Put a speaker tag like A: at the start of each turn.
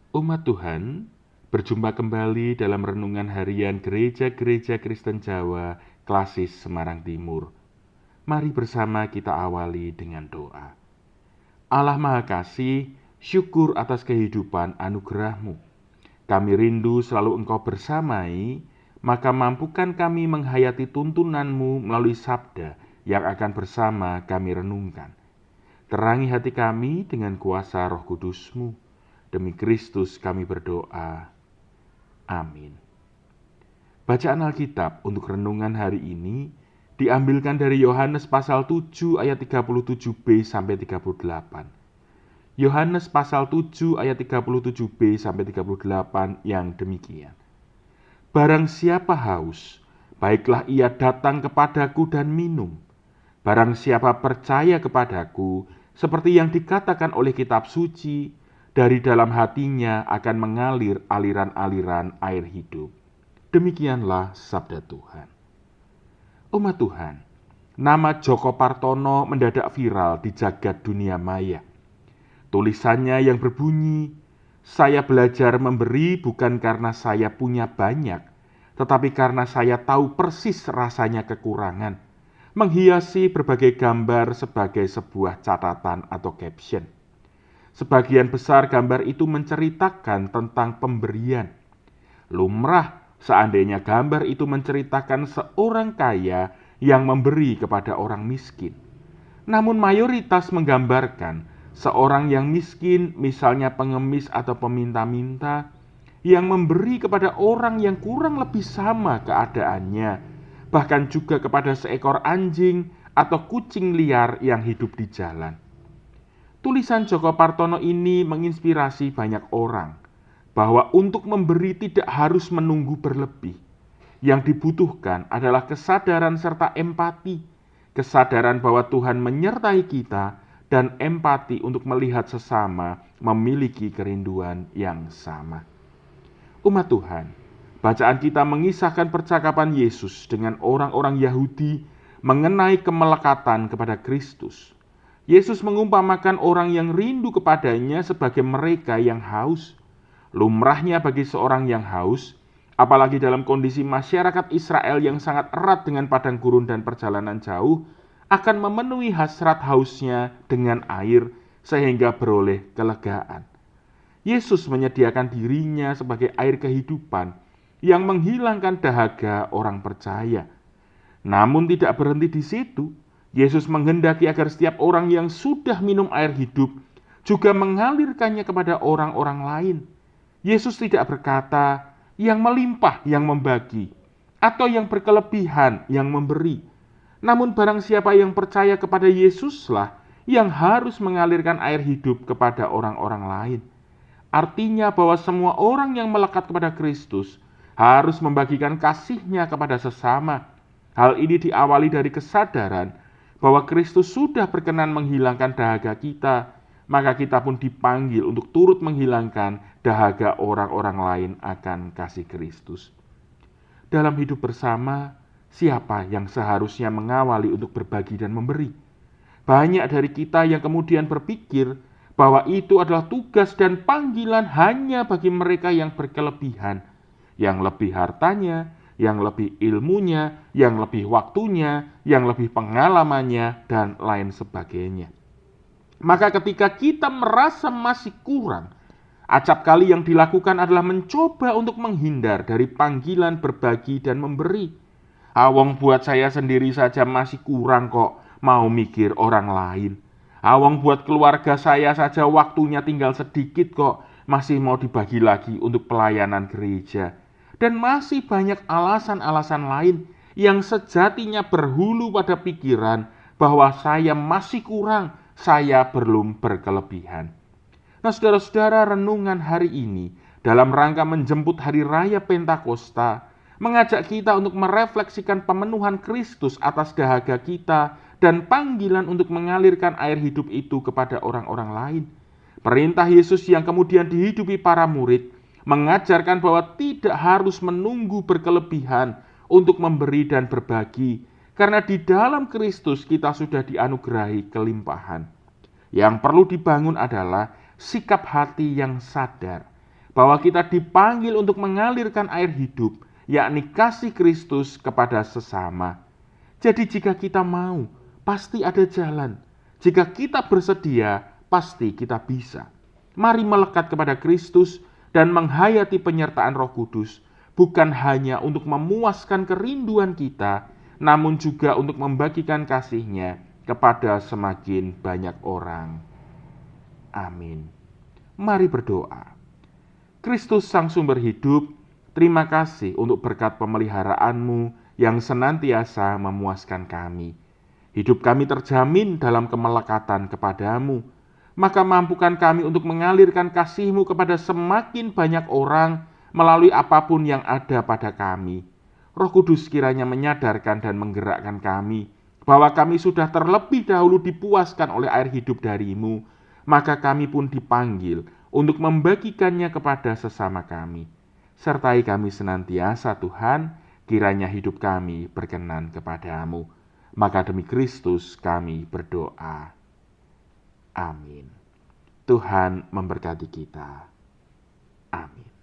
A: Umat Tuhan, berjumpa kembali dalam renungan harian Gereja-Gereja Kristen Jawa Klasis Semarang Timur. Mari bersama kita awali dengan doa. Allah Maha Kasih, syukur atas kehidupan anugerah-Mu. Kami rindu selalu Engkau bersamai, maka mampukan kami menghayati tuntunan-Mu melalui sabda yang akan bersama kami renungkan. Terangi hati kami dengan kuasa Roh Kudus-Mu. Demi Kristus kami berdoa. Amin. Bacaan Alkitab untuk renungan hari ini diambilkan dari Yohanes pasal 7 ayat 37b sampai 38. Yohanes pasal 7 ayat 37b sampai 38 yang demikian. Barang siapa haus, baiklah ia datang kepadaku dan minum. Barang siapa percaya kepadaku, seperti yang dikatakan oleh kitab suci, dari dalam hatinya akan mengalir aliran-aliran air hidup. Demikianlah sabda Tuhan. Umat Tuhan, nama Djoko Partono mendadak viral di jagat dunia maya. Tulisannya yang berbunyi, "Saya belajar memberi bukan karena saya punya banyak, tetapi karena saya tahu persis rasanya kekurangan," menghiasi berbagai gambar sebagai sebuah catatan atau caption. Sebagian besar gambar itu menceritakan tentang pemberian. Lumrah seandainya gambar itu menceritakan seorang kaya yang memberi kepada orang miskin. Namun mayoritas menggambarkan seorang yang miskin, misalnya pengemis atau peminta-minta, yang memberi kepada orang yang kurang lebih sama keadaannya, bahkan juga kepada seekor anjing atau kucing liar yang hidup di jalan. Tulisan Djoko Partono ini menginspirasi banyak orang bahwa untuk memberi tidak harus menunggu berlebih. Yang dibutuhkan adalah kesadaran serta empati, kesadaran bahwa Tuhan menyertai kita dan empati untuk melihat sesama memiliki kerinduan yang sama. Umat Tuhan, bacaan kita mengisahkan percakapan Yesus dengan orang-orang Yahudi mengenai kemelekatan kepada Kristus. Yesus mengumpamakan orang yang rindu kepadanya sebagai mereka yang haus. Lumrahnya bagi seorang yang haus, apalagi dalam kondisi masyarakat Israel yang sangat erat dengan padang gurun dan perjalanan jauh, akan memenuhi hasrat hausnya dengan air sehingga beroleh kelegaan. Yesus menyediakan dirinya sebagai air kehidupan yang menghilangkan dahaga orang percaya. Namun tidak berhenti di situ. Yesus menghendaki agar setiap orang yang sudah minum air hidup juga mengalirkannya kepada orang-orang lain. Yesus tidak berkata, yang melimpah yang membagi, atau yang berkelebihan yang memberi. Namun barang siapa yang percaya kepada Yesuslah yang harus mengalirkan air hidup kepada orang-orang lain. Artinya bahwa semua orang yang melekat kepada Kristus harus membagikan kasih-Nya kepada sesama. Hal ini diawali dari kesadaran bahwa Kristus sudah berkenan menghilangkan dahaga kita, maka kita pun dipanggil untuk turut menghilangkan dahaga orang-orang lain akan kasih Kristus. Dalam hidup bersama, siapa yang seharusnya mengawali untuk berbagi dan memberi? Banyak dari kita yang kemudian berpikir bahwa itu adalah tugas dan panggilan hanya bagi mereka yang berkelebihan, yang lebih hartanya, yang lebih ilmunya, yang lebih waktunya, yang lebih pengalamannya, dan lain sebagainya. Maka ketika kita merasa masih kurang, acap kali yang dilakukan adalah mencoba untuk menghindar dari panggilan berbagi dan memberi. Awong buat saya sendiri saja masih kurang kok, mau mikir orang lain. Awong buat keluarga saya saja waktunya tinggal sedikit kok, masih mau dibagi lagi untuk pelayanan gereja. Dan masih banyak alasan-alasan lain yang sejatinya berhulu pada pikiran bahwa saya masih kurang, saya belum berkelebihan. Nah, saudara-saudara, renungan hari ini dalam rangka menjemput hari raya Pentakosta mengajak kita untuk merefleksikan pemenuhan Kristus atas dahaga kita dan panggilan untuk mengalirkan air hidup itu kepada orang-orang lain. Perintah Yesus yang kemudian dihidupi para murid mengajarkan bahwa tidak harus menunggu berkelebihan untuk memberi dan berbagi, karena di dalam Kristus kita sudah dianugerahi kelimpahan. Yang perlu dibangun adalah sikap hati yang sadar bahwa kita dipanggil untuk mengalirkan air hidup, yakni kasih Kristus kepada sesama. Jadi jika kita mau, pasti ada jalan. Jika kita bersedia, pasti kita bisa. Mari melekat kepada Kristus dan menghayati penyertaan Roh Kudus, bukan hanya untuk memuaskan kerinduan kita, namun juga untuk membagikan kasih-Nya kepada semakin banyak orang. Amin. Mari berdoa. Kristus Sang Sumber Hidup, terima kasih untuk berkat pemeliharaan-Mu yang senantiasa memuaskan kami. Hidup kami terjamin dalam kemelekatan kepadamu. Maka mampukan kami untuk mengalirkan kasih-Mu kepada semakin banyak orang melalui apapun yang ada pada kami. Roh Kudus kiranya menyadarkan dan menggerakkan kami bahwa kami sudah terlebih dahulu dipuaskan oleh air hidup dari-Mu, maka kami pun dipanggil untuk membagikannya kepada sesama kami. Sertai kami senantiasa Tuhan, kiranya hidup kami berkenan kepadamu. Maka demi Kristus kami berdoa. Amin. Tuhan memberkati kita. Amin.